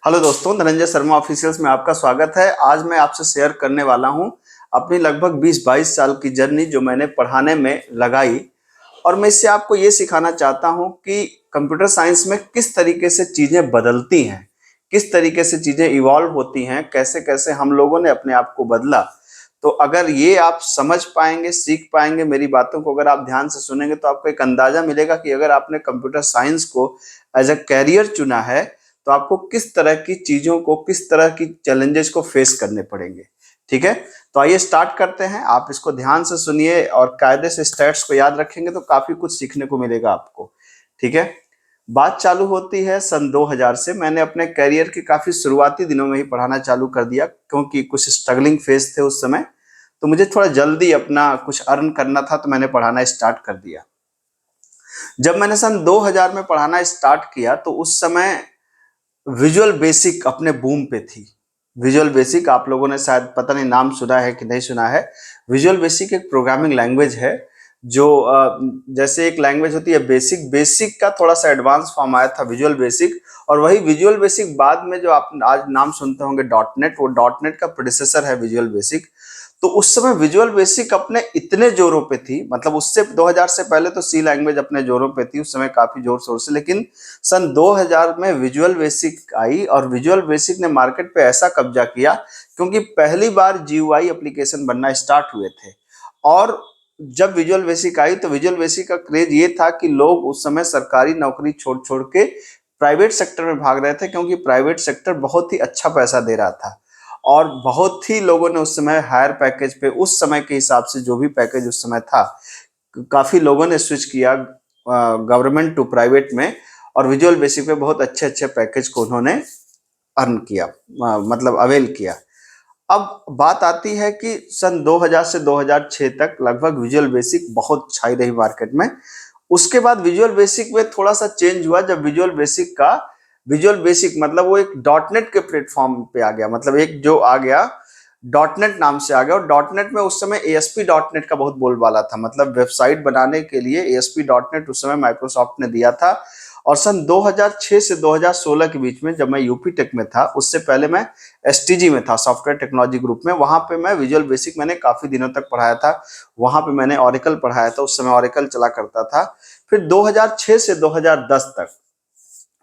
Hello दोस्तों, Dhananjay Sharma officials में आपका स्वागत है। आज मैं आपसे शेयर करने वाला हूं अपनी लगभग 20-22 साल की जर्नी जो मैंने पढ़ाने में लगाई। और मैं इससे आपको ये सिखाना चाहता हूं कि कंप्यूटर साइंस में किस तरीके से चीज़ें बदलती हैं, किस तरीके से चीज़ें इवॉल्व होती हैं, कैसे कैसे हम लोगों ने अपने आप को बदला। तो अगर ये आप समझ पाएंगे, सीख पाएंगे, मेरी बातों को अगर आप ध्यान से सुनेंगे तो आपको एक अंदाजा मिलेगा कि अगर आपने कंप्यूटर साइंस को एज अ कैरियर चुना है तो आपको किस तरह की चीज़ों को, किस तरह की चैलेंजेस को फेस करने पड़ेंगे। ठीक है, तो आइए स्टार्ट करते हैं। आप इसको ध्यान से सुनिए और कायदे से स्टेट्स को याद रखेंगे तो काफ़ी कुछ सीखने को मिलेगा आपको। ठीक है, बात चालू होती है सन 2000 से। मैंने अपने करियर के काफ़ी शुरुआती दिनों में ही पढ़ाना चालू कर दिया क्योंकि कुछ स्ट्रगलिंग फेज थे उस समय। तो मुझे थोड़ा जल्दी अपना कुछ अर्न करना था, तो मैंने पढ़ाना स्टार्ट कर दिया। जब मैंने सन 2000 में पढ़ाना स्टार्ट किया तो उस समय विजुअल बेसिक अपने बूम पे थी। विजुअल बेसिक आप लोगों ने शायद पता नहीं नाम सुना है कि नहीं सुना है। विजुअल बेसिक एक प्रोग्रामिंग लैंग्वेज है जो जैसे एक लैंग्वेज होती है बेसिक, बेसिक का थोड़ा सा एडवांस फॉर्म आया था विजुअल बेसिक। और वही विजुअल बेसिक बाद में जो आप आज नाम सुनते होंगे डॉट नेट, वो डॉट नेट का प्रोडिसेसर है विजुअल बेसिक। तो उस समय विजुअल बेसिक अपने इतने जोरों पे थी, मतलब उससे 2000 से पहले तो सी लैंग्वेज अपने जोरों पे थी उस समय काफी जोर शोर से। लेकिन सन 2000 में विजुअल बेसिक आई और विजुअल बेसिक ने मार्केट पे ऐसा कब्जा किया क्योंकि पहली बार जीयूआई एप्लीकेशन बनना स्टार्ट हुए थे। और जब विजुअल बेसिक आई तो विजुअल बेसिक का क्रेज ये था कि लोग उस समय सरकारी नौकरी छोड़ छोड़ के प्राइवेट सेक्टर में भाग रहे थे क्योंकि प्राइवेट सेक्टर बहुत ही अच्छा पैसा दे रहा था। और बहुत ही लोगों ने उस समय हायर पैकेज पे, उस समय के हिसाब से जो भी पैकेज उस समय था, काफी लोगों ने स्विच किया गवर्नमेंट टू प्राइवेट में। और विजुअल बेसिक पे बहुत अच्छे अच्छे पैकेज को उन्होंने अर्न किया, मतलब अवेल किया। अब बात आती है कि सन 2000 से 2006 तक लगभग विजुअल बेसिक बहुत छाई रही मार्केट में। उसके बाद विजुअल बेसिक में थोड़ा सा चेंज हुआ जब विजुअल बेसिक मतलब वो एक डॉट नेट के प्लेटफॉर्म पे आ गया, मतलब एक जो आ गया डॉट नेट नाम से आ गया। और डॉट नेट में उस समय एएसपी डॉट नेट का बहुत बोलबाला था, मतलब वेबसाइट बनाने के लिए एएसपी डॉट नेट उस समय माइक्रोसॉफ्ट ने दिया था। और सन 2006 से 2016 के बीच में जब मैं यूपी टेक में था, उससे पहले मैं एसटीजी में था, सॉफ्टवेयर टेक्नोलॉजी ग्रुप में। वहां पे मैं विजुअल बेसिक मैंने काफी दिनों तक पढ़ाया था। वहां पे मैंने ऑरेकल पढ़ाया था, उस समय ऑरेकल चला करता था। फिर 2006 से 2010 तक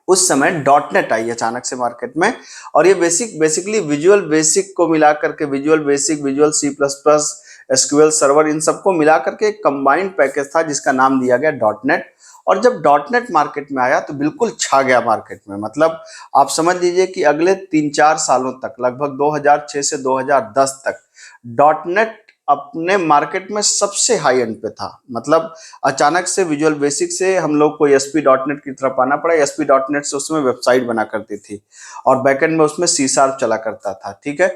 उस समय डॉट नेट आई अचानक से मार्केट में। और ये बेसिकली विजुअल बेसिक को मिला करके, visual basic, visual C plus plus, SQL server, इन सबको मिला करके एक कंबाइंड पैकेज था जिसका नाम दिया गया डॉट नेट। और जब डॉट नेट मार्केट में आया तो बिल्कुल छा गया मार्केट में। मतलब आप समझ लीजिए कि अगले 3-4 सालों तक, लगभग 2006 से 2010 तक, डॉट नेट अपने मार्केट में सबसे हाई एंड पे था। मतलब अचानक से विजुअल बेसिक से हम लोग को एसपी डॉट नेट की तरफ आना पड़ा। एसपी डॉट नेट से उसमें वेबसाइट बना करती थी और बैकएंड में उसमें सी शार्प चला करता था। ठीक है,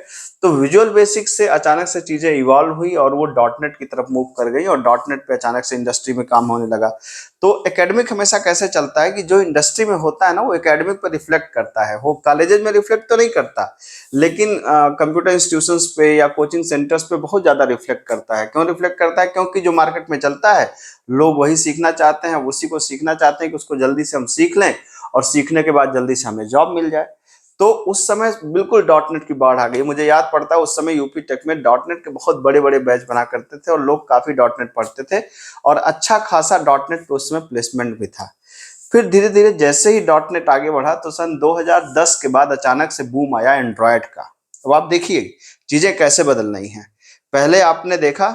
तो विजुअल बेसिक से अचानक से चीजें इवॉल्व हुई और वो डॉट नेट की तरफ मूव कर गई और डॉट नेट पे अचानक से इंडस्ट्री में काम होने लगा। तो एकेडमिक हमेशा कैसे चलता है कि जो इंडस्ट्री में होता है ना, वो एकेडमिक पर रिफ्लेक्ट करता है। वो कॉलेजेस में रिफ्लेक्ट तो नहीं करता, लेकिन कंप्यूटर इंस्टीट्यूशंस पे या कोचिंग सेंटर्स पे बहुत ज्यादा रिफ्लेक्ट करता है। क्यों रिफ्लेक्ट करता है? क्योंकि जो मार्केट में चलता है लोग वही सीखना चाहते हैं, उसी को सीखना चाहते हैं कि उसको जल्दी से हम सीख लें और सीखने के बाद जल्दी से हमें जॉब मिल जाए। तो उस समय बिल्कुल डॉट नेट की बाढ़ आ गई। मुझे याद पड़ता है उस समय यूपी टेक में डॉट नेट के बहुत बड़े बड़े बैच बना करते थे और लोग काफी डॉट नेट पढ़ते थे और अच्छा खासा डॉट नेट पे उस समय प्लेसमेंट भी था। फिर धीरे धीरे जैसे ही डॉट नेट आगे बढ़ा तो सन 2010 के बाद अचानक से बूम आया एंड्रॉयड का। अब आप देखिए चीजें कैसे बदल रही हैं। पहले आपने देखा,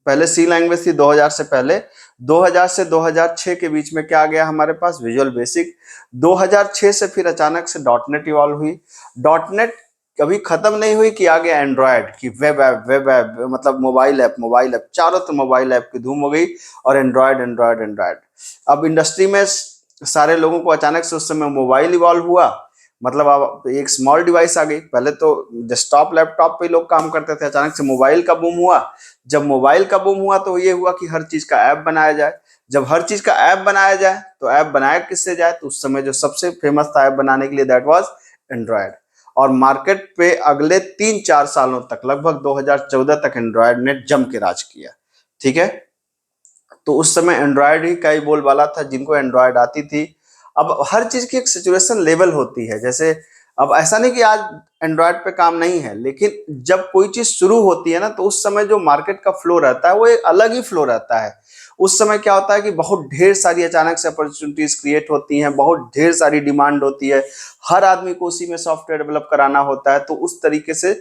पहले सी लैंग्वेज थी 2000 से पहले। 2000 से 2006 के बीच में क्या आ गया हमारे पास? Visual basic. 2006 से फिर अचानक से डॉट नेट इवॉल्व हुई। डॉट नेट कभी खत्म नहीं हुई कि आ गया एंड्रॉयड की वेब ऐप, मतलब मोबाइल ऐप चारों तरफ मोबाइल ऐप की धूम हो गई। और एंड्रॉयड एंड्रॉयड एंड्रॉयड। अब इंडस्ट्री में सारे लोगों को अचानक से उस समय मोबाइल इवॉल्व हुआ। मतलब अब एक स्मॉल डिवाइस आ गई। पहले तो डेस्कटॉप लैपटॉप पे लोग काम करते थे, अचानक से मोबाइल का बूम हुआ। जब मोबाइल का बूम हुआ तो ये हुआ कि हर चीज का ऐप बनाया जाए। जब हर चीज का ऐप बनाया जाए तो ऐप बनाया किससे जाए? तो उस समय जो सबसे फेमस था ऐप बनाने के लिए, दैट वाज एंड्रॉयड। और मार्केट पे अगले 3-4 सालों तक, लगभग 2014 तक एंड्रॉयड ने जम के राज किया। ठीक है, तो उस समय एंड्रॉयड ही का ही बोलबाला था, जिनको एंड्रॉयड आती थी। अब हर चीज की एक सिचुएशन लेवल होती है। जैसे अब ऐसा नहीं कि आज एंड्रॉयड पे काम नहीं है, लेकिन जब कोई चीज शुरू होती है ना, तो उस समय जो मार्केट का फ्लो रहता है वो एक अलग ही फ्लो रहता है। उस समय क्या होता है कि बहुत ढेर सारी अचानक से अपॉर्चुनिटीज क्रिएट होती हैं, बहुत ढेर सारी डिमांड होती है, हर आदमी को उसी में सॉफ्टवेयर डेवलप कराना होता है। तो उस तरीके से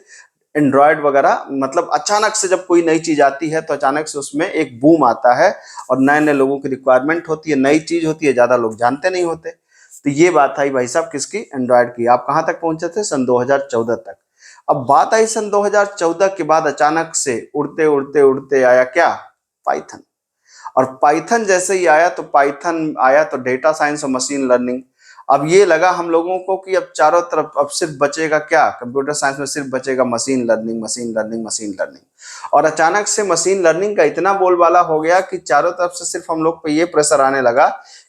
एंड्रॉयड वगैरह, मतलब अचानक से जब कोई नई चीज आती है तो अचानक से उसमें एक बूम आता है और नए नए लोगों की रिक्वायरमेंट होती है, नई चीज होती है, ज्यादा लोग जानते नहीं होते। तो ये बात आई भाई साहब किसकी, एंड्रॉयड की। आप कहां तक पहुंचे थे, सन 2014 तक। अब बात आई सन 2014 के बाद अचानक से उड़ते उड़ते उड़ते आया क्या, पाइथन। और पाइथन जैसे ही आया तो पाइथन आया तो डेटा साइंस और मशीन लर्निंग। अब ये लगा हम लोगों को कि अब चारों तरफ अब सिर्फ बचेगा क्या, कंप्यूटर साइंस में सिर्फ बचेगा machine learning, machine learning, machine learning. और अचानक से मशीन लर्निंग का इतना बोलबाला हो गया कि चारों तरफ से सिर्फ हम लोग पे ये प्रेशर आने लगा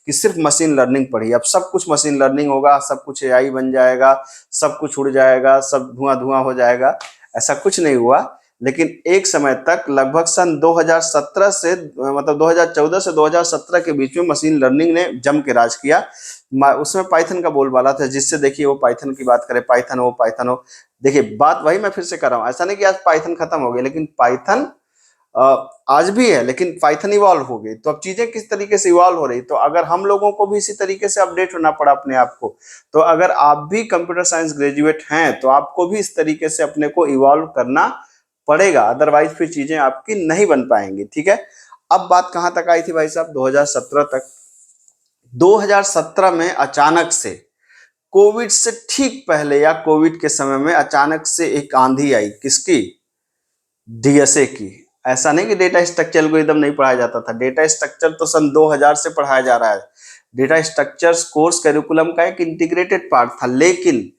कि सिर्फ मशीन लर्निंग पढ़िए, अब सब कुछ मशीन लर्निंग होगा, सब कुछ एआई बन जाएगा, सब कुछ उड़ जाएगा, सब धुआं धुआं हो जाएगा। ऐसा कुछ नहीं हुआ। लेकिन एक समय तक लगभग सन 2017 से, मतलब 2014 से 2017 के बीच में मशीन लर्निंग ने जम के राज किया। उसमें पाइथन का बोलबाला था, जिससे देखिए वो पाइथन की बात करें, पाइथन हो पाइथन हो। देखिए बात वही मैं फिर से कर रहा हूँ, ऐसा नहीं कि आज पाइथन खत्म हो गई, लेकिन पाइथन आज भी है, लेकिन पाइथन इवॉल्व हो गई। तो अब चीजें किस तरीके से इवॉल्व हो रही, तो अगर हम लोगों को भी इसी तरीके से अपडेट होना पड़ा अपने आप को, तो अगर आप भी कंप्यूटर साइंस ग्रेजुएट हैं तो आपको भी इस तरीके से अपने को इवॉल्व करना पड़ेगा, अदरवाइज फिर चीजें आपकी नहीं बन पाएंगी। ठीक है। अब बात कहां तक आई थी भाई साहब, 2017 तक। 2017 में अचानक से कोविड से ठीक पहले या कोविड के समय में अचानक से एक आंधी आई, किसकी, डीएसए की। ऐसा नहीं कि डेटा स्ट्रक्चर एल्गोरिदम नहीं पढ़ाया जाता था, डेटा स्ट्रक्चर तो सन 2000 से पढ़ाया जा रहा है। डेटा स्ट्रक्चर्स कोर्स करिकुलम का एक इंटीग्रेटेड पार्ट था, लेकिन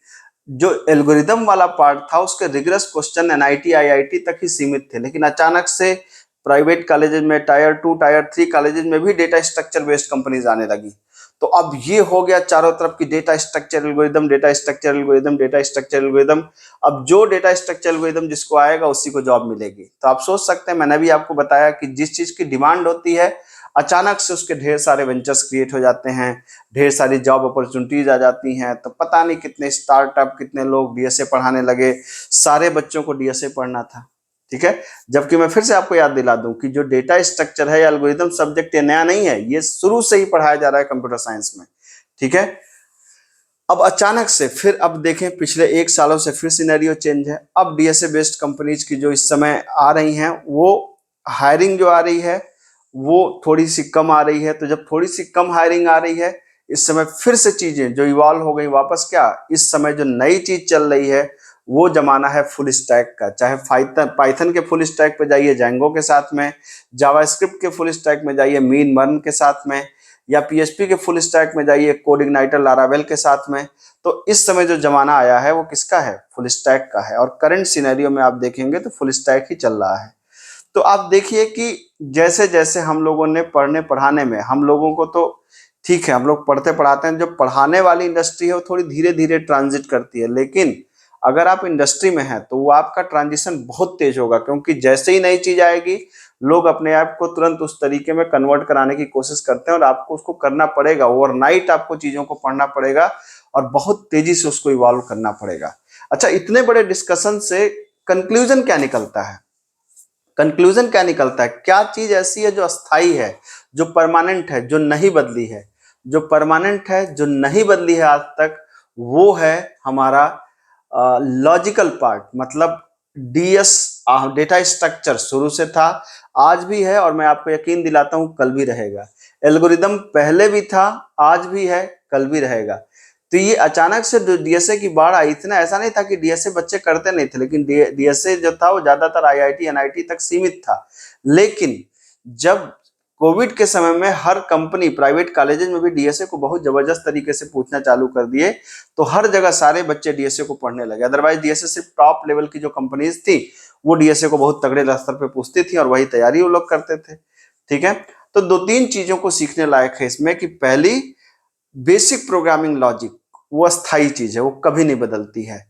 जो एल्गोरिदम वाला पार्ट था उसके रिगरस क्वेश्चन एनआईटी आईआईटी तक ही सीमित थे। लेकिन अचानक से प्राइवेट कॉलेजेस में, टायर 2 टायर 3 कॉलेजेस में भी डेटा स्ट्रक्चर बेस्ड कंपनीज आने लगी। तो अब ये हो गया चारों तरफ की data structure algorithm, data structure algorithm, data structure algorithm. अब जो डेटा स्ट्रक्चर एल्गोरिदम जिसको आएगा उसी को जॉब मिलेगी। तो आप सोच सकते हैं, मैंने भी आपको बताया कि जिस चीज की डिमांड होती है अचानक से उसके ढेर सारे वेंचर्स क्रिएट हो जाते हैं, ढेर सारी जॉब अपॉर्चुनिटीज आ जाती हैं। तो पता नहीं कितने स्टार्टअप, कितने लोग डीएसए पढ़ाने लगे, सारे बच्चों को डीएसए पढ़ना था। ठीक है। जबकि मैं फिर से आपको याद दिला दूं कि जो डेटा स्ट्रक्चर है, एल्गोरिथम सब्जेक्ट ये नया नहीं है, ये शुरू से ही पढ़ाया जा रहा है कंप्यूटर साइंस में। ठीक है। अब अचानक से फिर अब देखें, पिछले 1 सालों से फिर सिनेरियो चेंज है। अब डीएसए बेस्ड कंपनीज की जो इस समय आ रही हैं, वो हायरिंग जो आ रही है वो थोड़ी सी कम आ रही है। तो जब थोड़ी सी कम हायरिंग आ रही है, इस समय फिर से चीजें जो इवॉल्व हो गई वापस, क्या इस समय जो नई चीज चल रही है वो जमाना है फुल स्टैक का। चाहे पाइथन के फुल स्टैक पे जाइए जैंगो के साथ में, जावास्क्रिप्ट के फुल स्टैक में जाइए मीन मर्न के साथ में, या पीएचपी के फुल स्टैक में जाइए कोड इग्नाइटर लारावेल के साथ में। तो इस समय जो जमाना आया है वो किसका है, फुल स्टैक का है। और करंट सिनेरियो में आप देखेंगे तो फुल स्टैक ही चल रहा है। तो आप देखिए कि जैसे जैसे हम लोगों ने पढ़ने पढ़ाने में, हम लोगों को तो ठीक है हम लोग पढ़ते पढ़ाते हैं, जो पढ़ाने वाली इंडस्ट्री है वो थोड़ी धीरे धीरे ट्रांजिट करती है। लेकिन अगर आप इंडस्ट्री में हैं तो वो आपका ट्रांजिशन बहुत तेज होगा, क्योंकि जैसे ही नई चीज आएगी लोग अपने आप को तुरंत उस तरीके में कन्वर्ट कराने की कोशिश करते हैं, और आपको उसको करना पड़ेगा। ओवरनाइट आपको चीजों को पढ़ना पड़ेगा और बहुत तेजी से उसको इवॉल्व करना पड़ेगा। अच्छा, इतने बड़े डिस्कशन से कंक्लूजन क्या निकलता है, कंक्लूजन क्या निकलता है, क्या चीज ऐसी है जो अस्थाई है, जो परमानेंट है, जो नहीं बदली है। जो परमानेंट है, जो नहीं बदली है आज तक, वो है हमारा लॉजिकल पार्ट। मतलब डीएस, डेटा स्ट्रक्चर शुरू से था, आज भी है, और मैं आपको यकीन दिलाता हूं कल भी रहेगा। एल्गोरिदम पहले भी था, आज भी है, कल भी रहेगा। तो ये अचानक से डीएसए की बाढ़ आई, इतना ऐसा नहीं था कि डीएसए बच्चे करते नहीं थे, लेकिन डीएसए जो था वो ज्यादातर आईआईटी एनआईटी तक सीमित था। लेकिन जब कोविड के समय में हर कंपनी, प्राइवेट कॉलेजेस में भी डीएसए को बहुत जबरदस्त तरीके से पूछना चालू कर दिए, तो हर जगह सारे बच्चे डीएसए को पढ़ने लगे। अदरवाइज डीएसए सिर्फ टॉप लेवल की जो कंपनीज थी वो डीएसए को बहुत तगड़े स्तर पे पूछती थी, और वही तैयारी वो लोग करते थे। ठीक है। तो 2-3 चीजों को सीखने लायक है इसमें, कि पहली, बेसिक प्रोग्रामिंग लॉजिक वो अस्थाई चीज है, वो कभी नहीं बदलती है।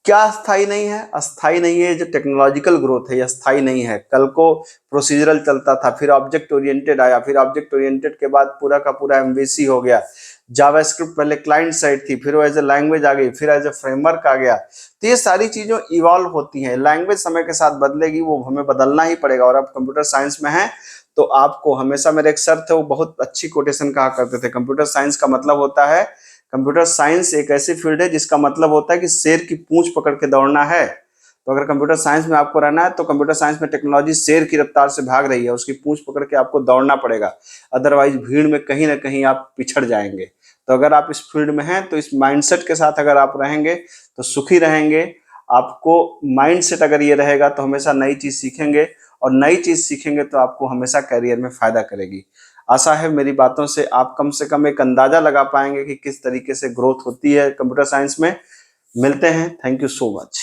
क्या अस्थाई नहीं है, अस्थाई नहीं है जो टेक्नोलॉजिकल ग्रोथ है, ये अस्थाई नहीं है। कल को प्रोसीजरल चलता था, फिर ऑब्जेक्ट ओरिएंटेड आया, फिर ऑब्जेक्ट ओरिएंटेड के बाद पूरा का पूरा एमवीसी हो गया। जावास्क्रिप्ट पहले क्लाइंट साइड थी, फिर वो एज ए लैंग्वेज आ गई, फिर एज ए फ्रेमवर्क आ गया। तो ये सारी चीज़ें इवॉल्व होती हैं। लैंग्वेज समय के साथ बदलेगी, वो हमें बदलना ही पड़ेगा। और आप कंप्यूटर साइंस में हैं तो आपको हमेशा, मेरे एक सर थे वो बहुत अच्छी कोटेशन कहा करते थे, कंप्यूटर साइंस का मतलब होता है, कंप्यूटर साइंस एक ऐसी फील्ड है जिसका मतलब होता है कि शेर की पूंछ पकड़ के दौड़ना है। तो अगर कंप्यूटर साइंस में आपको रहना है तो कंप्यूटर साइंस में टेक्नोलॉजी शेर की रफ्तार से भाग रही है, उसकी पूंछ पकड़ के आपको दौड़ना पड़ेगा, अदरवाइज भीड़ में कहीं ना कहीं आप पिछड़ जाएंगे। तो अगर आप इस फील्ड में हैं तो इस माइंडसेट के साथ अगर आप रहेंगे तो सुखी रहेंगे। आपको माइंडसेट अगर ये रहेगा तो हमेशा नई चीज़ सीखेंगे, और नई चीज़ सीखेंगे तो आपको हमेशा करियर में फ़ायदा करेगी। आशा है मेरी बातों से आप कम से कम एक अंदाज़ा लगा पाएंगे कि किस तरीके से ग्रोथ होती है कंप्यूटर साइंस में। मिलते हैं, थैंक यू सो मच।